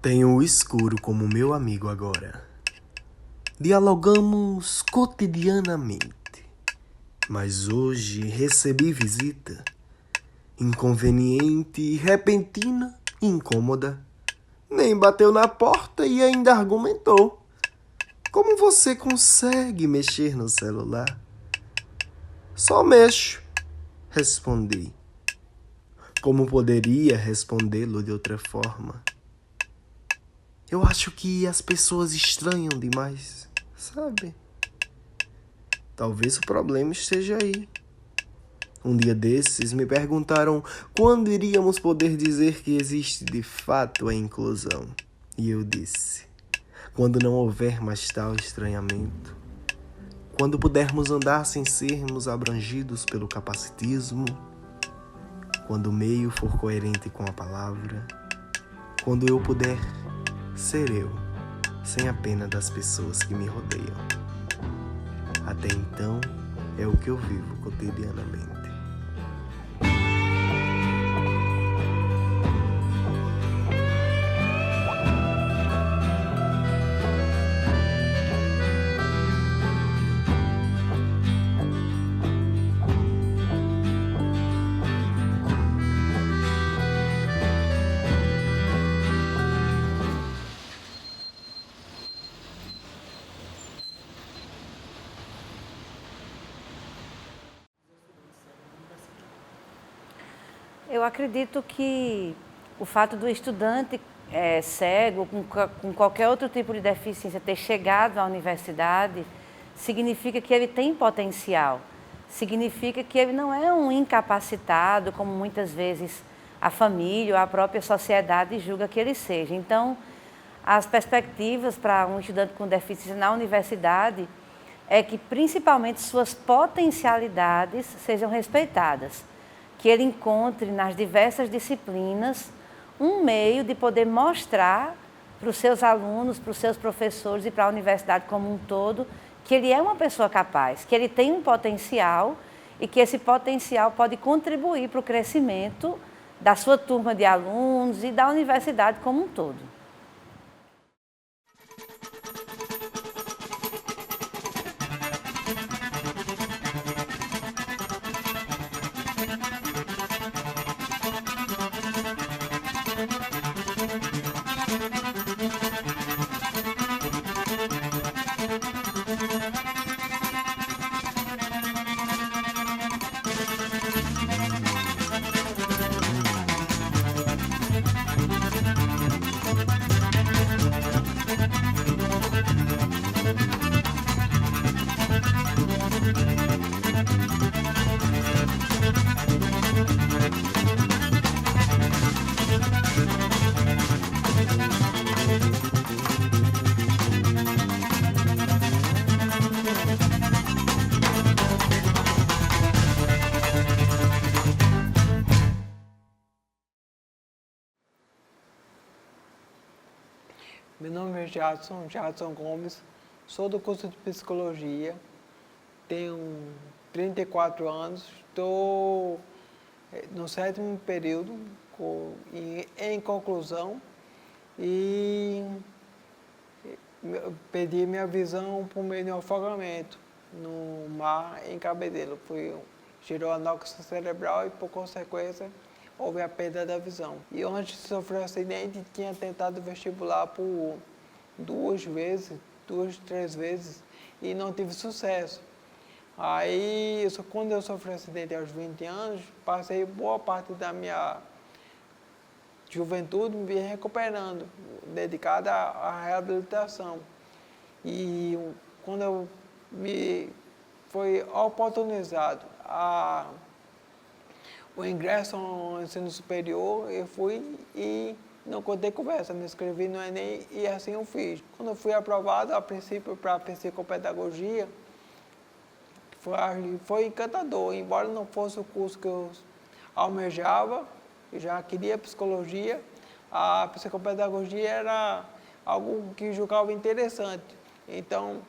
Tenho o escuro como meu amigo agora. Dialogamos cotidianamente. Mas hoje recebi visita. Inconveniente, repentina, incômoda. Nem bateu na porta e ainda argumentou. Como você consegue mexer no celular? Só mexo, respondi. Como poderia respondê-lo de outra forma? Eu acho que as pessoas estranham demais, sabe? Talvez o problema esteja aí. Um dia desses me perguntaram quando iríamos poder dizer que existe de fato a inclusão. E eu disse, quando não houver mais tal estranhamento. Quando pudermos andar sem sermos abrangidos pelo capacitismo. Quando o meio for coerente com a palavra. Quando eu puder ser eu, sem a pena das pessoas que me rodeiam. Até então, é o que eu vivo cotidianamente. Eu acredito que o fato do estudante cego, com qualquer outro tipo de deficiência, ter chegado à universidade, significa que ele tem potencial. Significa que ele não é um incapacitado, como muitas vezes a família ou a própria sociedade julga que ele seja. Então, as perspectivas para um estudante com deficiência na universidade é que, principalmente, suas potencialidades sejam respeitadas. Que ele encontre nas diversas disciplinas um meio de poder mostrar para os seus alunos, para os seus professores e para a universidade como um todo, que ele é uma pessoa capaz, que ele tem um potencial e que esse potencial pode contribuir para o crescimento da sua turma de alunos e da universidade como um todo. Meu nome é Jadson Gomes, sou do curso de Psicologia, tenho 34 anos, estou no 7º período, em conclusão, e perdi minha visão por meio de um afogamento no mar em Cabedelo. Gerou anóxia cerebral e, por consequência, houve a perda da visão. E antes de sofrer o acidente, tinha tentado vestibular por 2, 3 vezes, e não tive sucesso. Aí, quando eu sofri o acidente aos 20 anos, passei boa parte da minha juventude me recuperando, dedicada à reabilitação. E quando foi oportunizado o ingresso ao ensino superior, eu fui e não contei conversa, me inscrevi no Enem e assim eu fiz. Quando eu fui aprovado, a princípio, para psicopedagogia, foi encantador, embora não fosse o curso que eu almejava, eu já queria psicologia, a psicopedagogia era algo que julgava interessante. Então,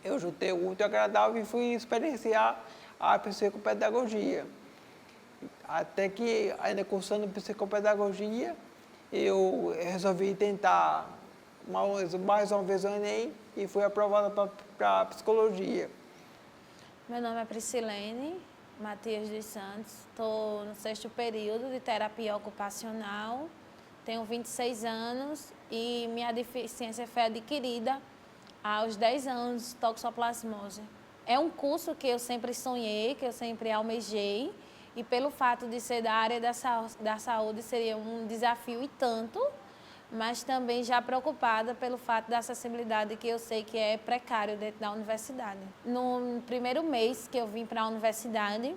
eu juntei o útil e agradável e fui experienciar a psicopedagogia. Até que, ainda cursando psicopedagogia, eu resolvi tentar mais uma vez o Enem e fui aprovada para psicologia. Meu nome é Priscilene Matias dos Santos, estou no 6º período de terapia ocupacional, tenho 26 anos e minha deficiência foi adquirida aos 10 anos de toxoplasmose. É um curso que eu sempre sonhei, que eu sempre almejei, e pelo fato de ser da área da saúde seria um desafio e tanto, mas também já preocupada pelo fato da acessibilidade, que eu sei que é precário dentro da universidade. No primeiro mês que eu vim para a universidade,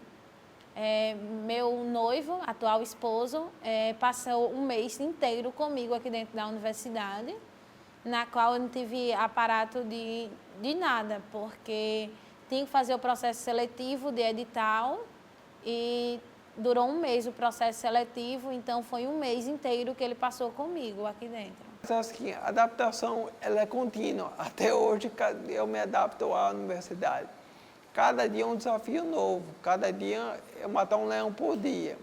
meu noivo, atual esposo, passou um mês inteiro comigo aqui dentro da universidade, na qual eu não tive aparato de nada, porque tinha que fazer o processo seletivo de edital e durou um mês o processo seletivo, então foi um mês inteiro que ele passou comigo aqui dentro. Assim, a adaptação ela é contínua. Até hoje eu me adapto à universidade. Cada dia é um desafio novo, cada dia é matar um leão por dia.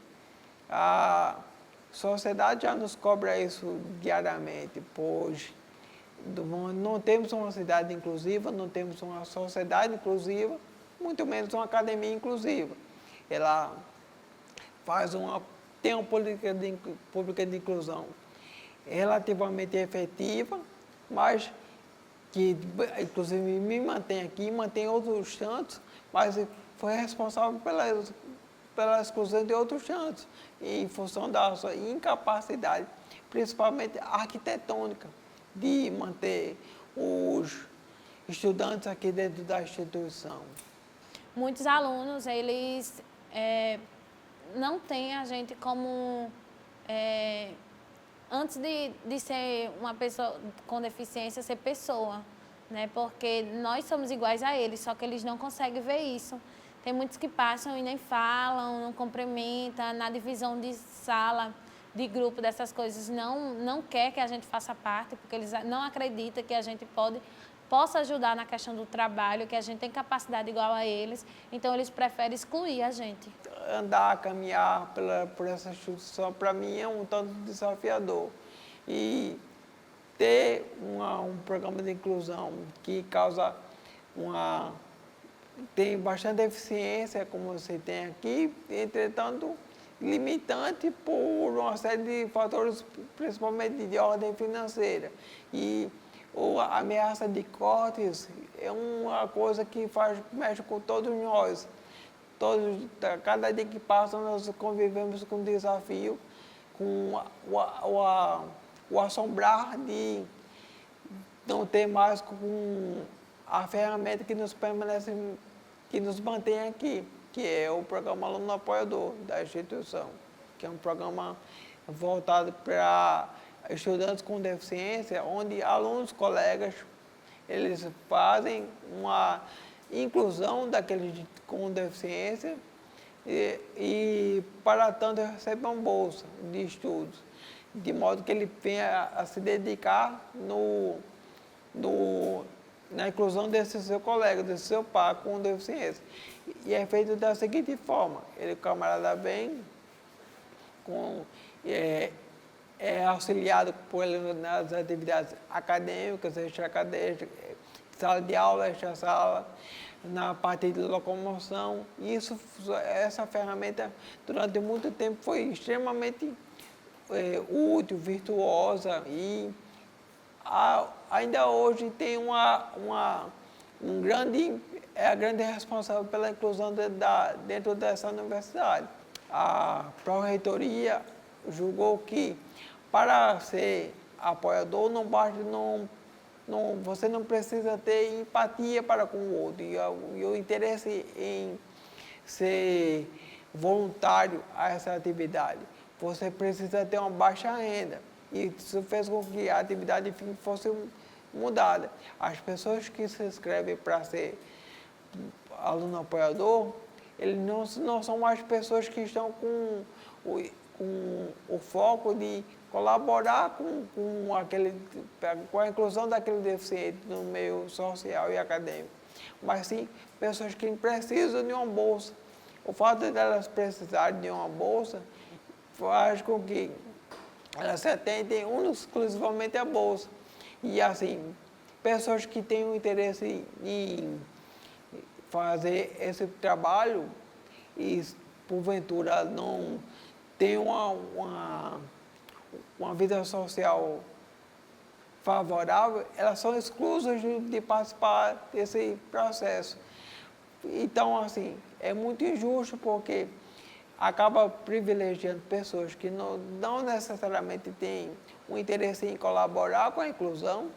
A sociedade já nos cobra isso diariamente, pois não temos uma cidade inclusiva, não temos uma sociedade inclusiva, muito menos uma academia inclusiva. Ela tem uma pública de inclusão relativamente efetiva, mas que inclusive me mantém aqui, mantém outros tantos, mas foi responsável pela exclusão de outros tantos, em função da sua incapacidade, principalmente arquitetônica, de manter os estudantes aqui dentro da instituição. Muitos alunos, eles não têm a gente como... antes de ser uma pessoa com deficiência, ser pessoa, né? Porque nós somos iguais a eles, só que eles não conseguem ver isso. Tem muitos que passam e nem falam, não cumprimentam, na divisão de sala, de grupo, dessas coisas, não quer que a gente faça parte, porque eles não acreditam que a gente possa ajudar na questão do trabalho, que a gente tem capacidade igual a eles, então eles preferem excluir a gente. Andar, caminhar por essa instituição, para mim, é um tanto desafiador. E ter um programa de inclusão que tem bastante eficiência, como você tem aqui, entretanto, limitante por uma série de fatores, principalmente de ordem financeira. E a ameaça de cortes é uma coisa que mexe com todos nós. Cada dia que passa, nós convivemos com o desafio, com o assombrar de não ter mais com a ferramenta que nos mantém aqui, que é o programa Aluno Apoiador da instituição, que é um programa voltado para estudantes com deficiência, onde alunos, colegas, eles fazem uma inclusão daqueles com deficiência e para tanto, recebem uma bolsa de estudos, de modo que ele venha a se dedicar na inclusão desse seu colega, desse seu par com deficiência. E é feito da seguinte forma: o camarada vem, é auxiliado por ele nas atividades acadêmicas, extra-acadêmicas, sala de aula, extra-sala, na parte de locomoção. Essa ferramenta, durante muito tempo, foi extremamente útil, virtuosa e ainda hoje tem a grande responsável pela inclusão dentro dessa universidade. A Pró-Reitoria julgou que, para ser apoiador, você não precisa ter empatia para com o outro. E o interesse em ser voluntário a essa atividade. Você precisa ter uma baixa renda. E isso fez com que a atividade fosse mudada. As pessoas que se inscrevem para ser aluno apoiador, eles não são mais pessoas que estão com o foco de colaborar com a inclusão daquele deficiente no meio social e acadêmico, mas sim pessoas que precisam de uma bolsa. O fato de elas precisarem de uma bolsa faz com que elas se atendem exclusivamente à bolsa. E assim, pessoas que têm um interesse em fazer esse trabalho e porventura não têm uma vida social favorável, elas são exclusas de participar desse processo. Então, assim, é muito injusto porque acaba privilegiando pessoas que não necessariamente têm um interesse em colaborar com a inclusão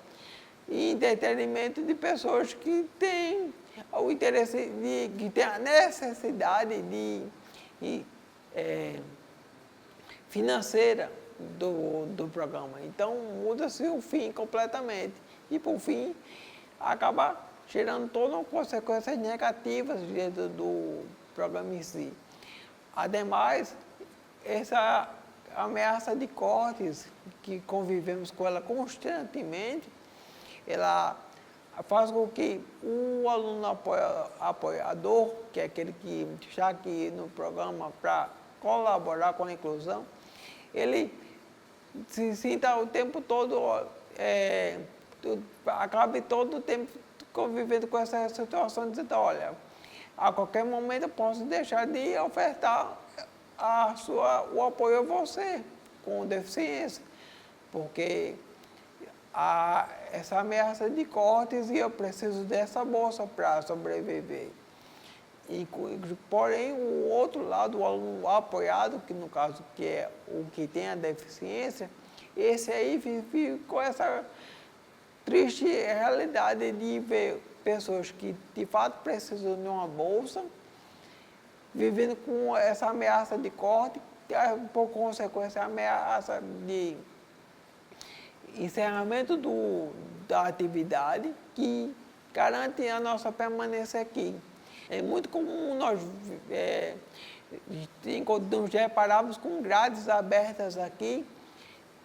e em detrimento de pessoas que têm o interesse que têm a necessidade financeira do programa. Então, muda-se o fim completamente. E, por fim, acaba gerando todas as consequências negativas dentro do programa em si. Ademais, essa ameaça de cortes, que convivemos com ela constantemente, ela faz com que o aluno apoiador, que é aquele que está aqui no programa para colaborar com a inclusão, ele se sinta o tempo todo, acabe todo o tempo convivendo com essa situação, dizendo, olha, a qualquer momento eu posso deixar de ofertar o apoio a você com deficiência, porque essa ameaça de cortes e eu preciso dessa bolsa para sobreviver. Porém, o outro lado, o aluno apoiado, que no caso que é o que tem a deficiência, esse aí vive com essa triste realidade de ver pessoas que de fato precisam de uma bolsa, vivendo com essa ameaça de corte, por consequência a ameaça de encerramento da atividade que garante a nossa permanência aqui. É muito comum nós nos depararmos com grades abertas aqui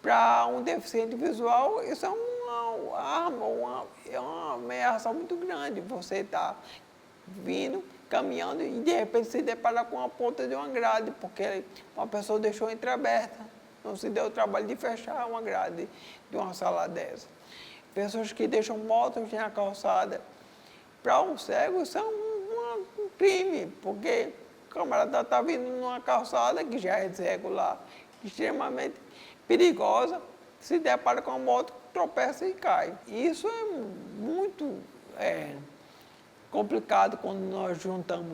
para um deficiente visual. Isso é uma ameaça muito grande. Você está vindo, caminhando e de repente se depara com a ponta de uma grade, porque uma pessoa deixou entreaberta. Não se deu o trabalho de fechar uma grade de uma sala dessa. Pessoas que deixam motos na calçada. Para um cego, isso é um crime, porque o camarada está vindo numa calçada que já é desregular, extremamente perigosa, se depara com a moto, tropeça e cai. Isso é muito complicado quando nós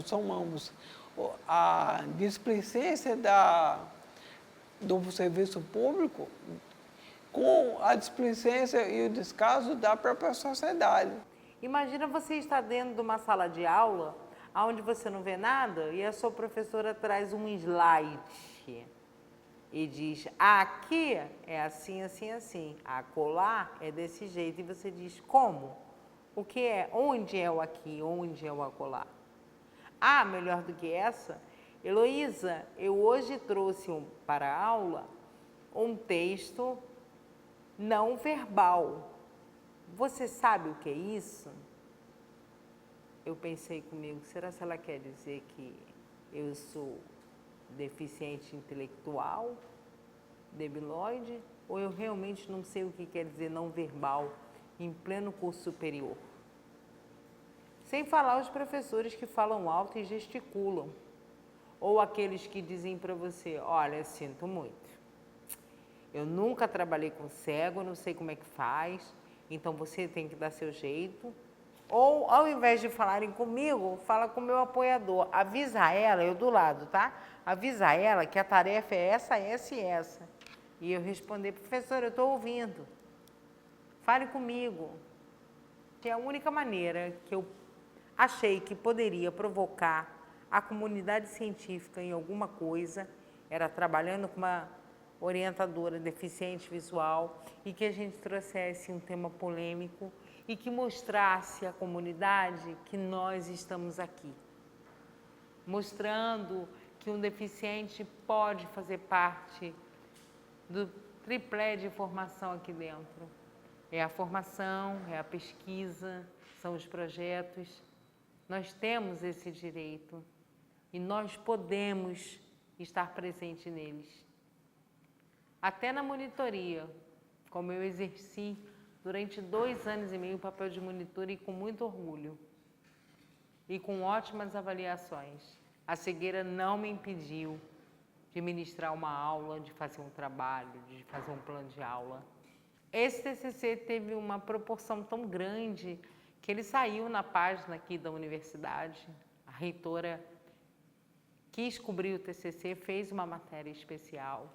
somamos a displicência do serviço público com a displicência e o descaso da própria sociedade. Imagina você estar dentro de uma sala de aula, onde você não vê nada, e a sua professora traz um slide e diz, aqui é assim, assim, assim, acolá é desse jeito, e você diz, como? O que é? Onde é o aqui? Onde é o acolá? Ah, melhor do que essa, Heloísa, eu hoje trouxe para a aula um texto não verbal. Você sabe o que é isso? Eu pensei comigo, será que ela quer dizer que eu sou deficiente intelectual, debilóide, ou eu realmente não sei o que quer dizer não verbal em pleno curso superior? Sem falar os professores que falam alto e gesticulam, ou aqueles que dizem para você, olha, sinto muito, eu nunca trabalhei com cego, não sei como é que faz, então você tem que dar seu jeito. Ou, ao invés de falarem comigo, fala com o meu apoiador. Avisa ela, eu do lado, tá? Avisa ela que a tarefa é essa, essa e essa. E eu responder, professor, eu estou ouvindo. Fale comigo. Que é a única maneira que eu achei que poderia provocar a comunidade científica em alguma coisa, era trabalhando com uma orientadora deficiente visual e que a gente trouxesse um tema polêmico e que mostrasse à comunidade que nós estamos aqui, mostrando que um deficiente pode fazer parte do triplé de formação aqui dentro. É a formação, é a pesquisa, são os projetos. Nós temos esse direito e nós podemos estar presentes neles. Até na monitoria, como eu exerci durante 2 anos e meio o papel de monitora e com muito orgulho e com ótimas avaliações. A cegueira não me impediu de ministrar uma aula, de fazer um trabalho, de fazer um plano de aula. Esse TCC teve uma proporção tão grande que ele saiu na página aqui da universidade. A reitora quis cobrir o TCC, fez uma matéria especial.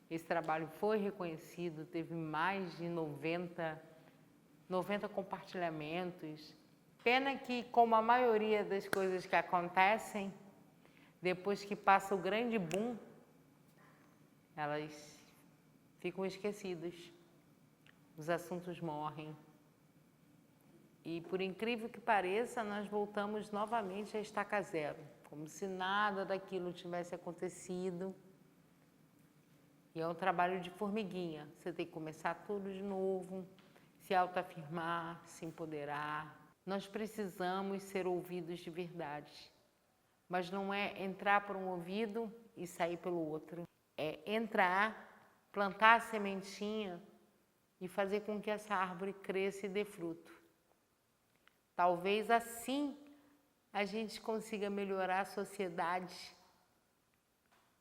Esse trabalho foi reconhecido, teve mais de 90 compartilhamentos. Pena que, como a maioria das coisas que acontecem, depois que passa o grande boom, elas ficam esquecidas. Os assuntos morrem. E, por incrível que pareça, nós voltamos novamente a estaca zero, como se nada daquilo tivesse acontecido. E é um trabalho de formiguinha. Você tem que começar tudo de novo, se autoafirmar, se empoderar. Nós precisamos ser ouvidos de verdade. Mas não é entrar por um ouvido e sair pelo outro. É entrar, plantar a sementinha e fazer com que essa árvore cresça e dê fruto. Talvez assim a gente consiga melhorar a sociedade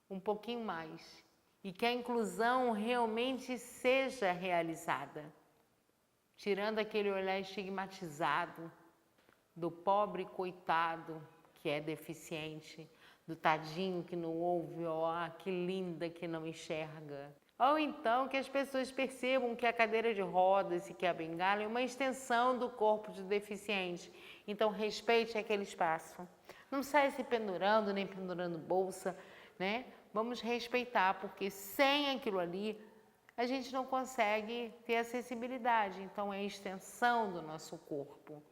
um pouquinho mais e que a inclusão realmente seja realizada, tirando aquele olhar estigmatizado do pobre coitado que é deficiente, do tadinho que não ouve, ó, que linda que não enxerga. Ou então que as pessoas percebam que a cadeira de rodas e que a bengala é uma extensão do corpo de deficiente. Então respeite aquele espaço. Não saia se pendurando, nem pendurando bolsa, né? Vamos respeitar, porque sem aquilo ali a gente não consegue ter acessibilidade. Então é a extensão do nosso corpo.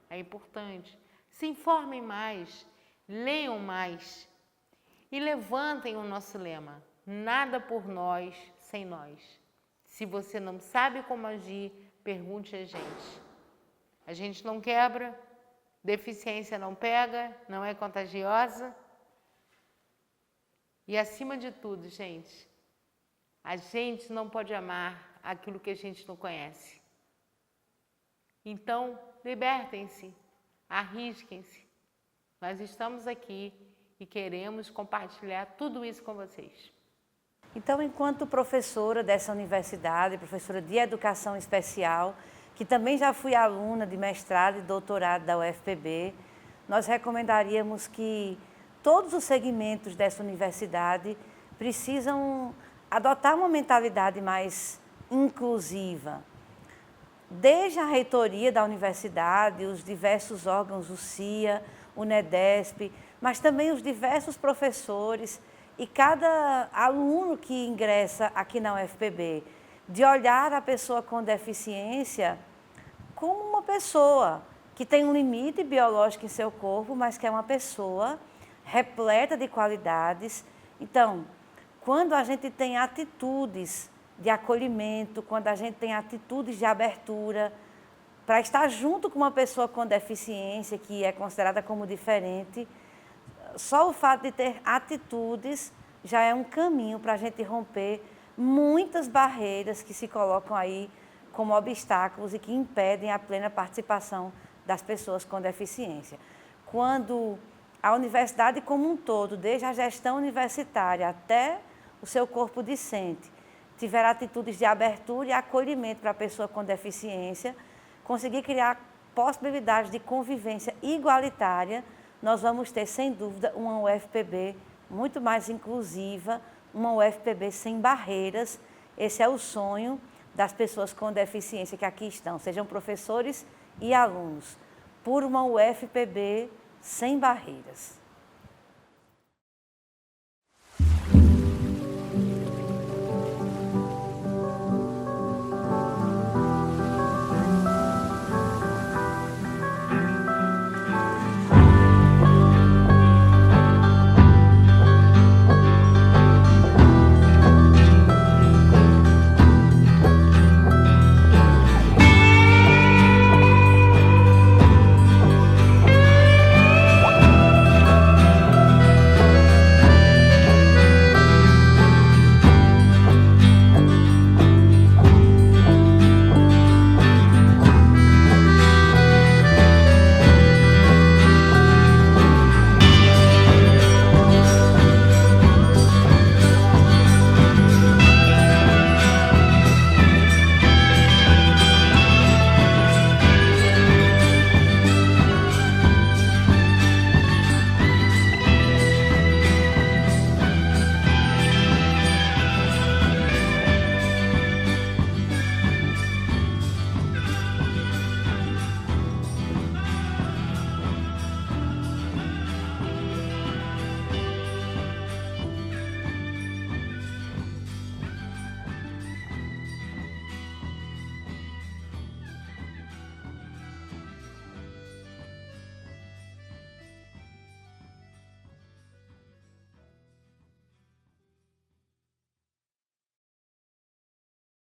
É importante. Se informem mais, leiam mais e levantem o nosso lema. Nada por nós, sem nós. Se você não sabe como agir, pergunte a gente. A gente não quebra, deficiência não pega, não é contagiosa. E acima de tudo, gente, a gente não pode amar aquilo que a gente não conhece. Então, libertem-se, arrisquem-se. Nós estamos aqui e queremos compartilhar tudo isso com vocês. Então, enquanto professora dessa universidade, professora de educação especial, que também já fui aluna de mestrado e doutorado da UFPB, nós recomendaríamos que todos os segmentos dessa universidade precisam adotar uma mentalidade mais inclusiva. Desde a reitoria da universidade, os diversos órgãos, o CIA, o NEDESP, mas também os diversos professores e cada aluno que ingressa aqui na UFPB, de olhar a pessoa com deficiência como uma pessoa que tem um limite biológico em seu corpo, mas que é uma pessoa repleta de qualidades. Então, quando a gente tem atitudes de acolhimento, quando a gente tem atitudes de abertura para estar junto com uma pessoa com deficiência, que é considerada como diferente, só o fato de ter atitudes já é um caminho para a gente romper muitas barreiras que se colocam aí como obstáculos e que impedem a plena participação das pessoas com deficiência. Quando a universidade como um todo, desde a gestão universitária até o seu corpo discente, tiver atitudes de abertura e acolhimento para a pessoa com deficiência, conseguir criar possibilidades de convivência igualitária, nós vamos ter, sem dúvida, uma UFPB muito mais inclusiva, uma UFPB sem barreiras. Esse é o sonho das pessoas com deficiência que aqui estão, sejam professores e alunos, por uma UFPB sem barreiras.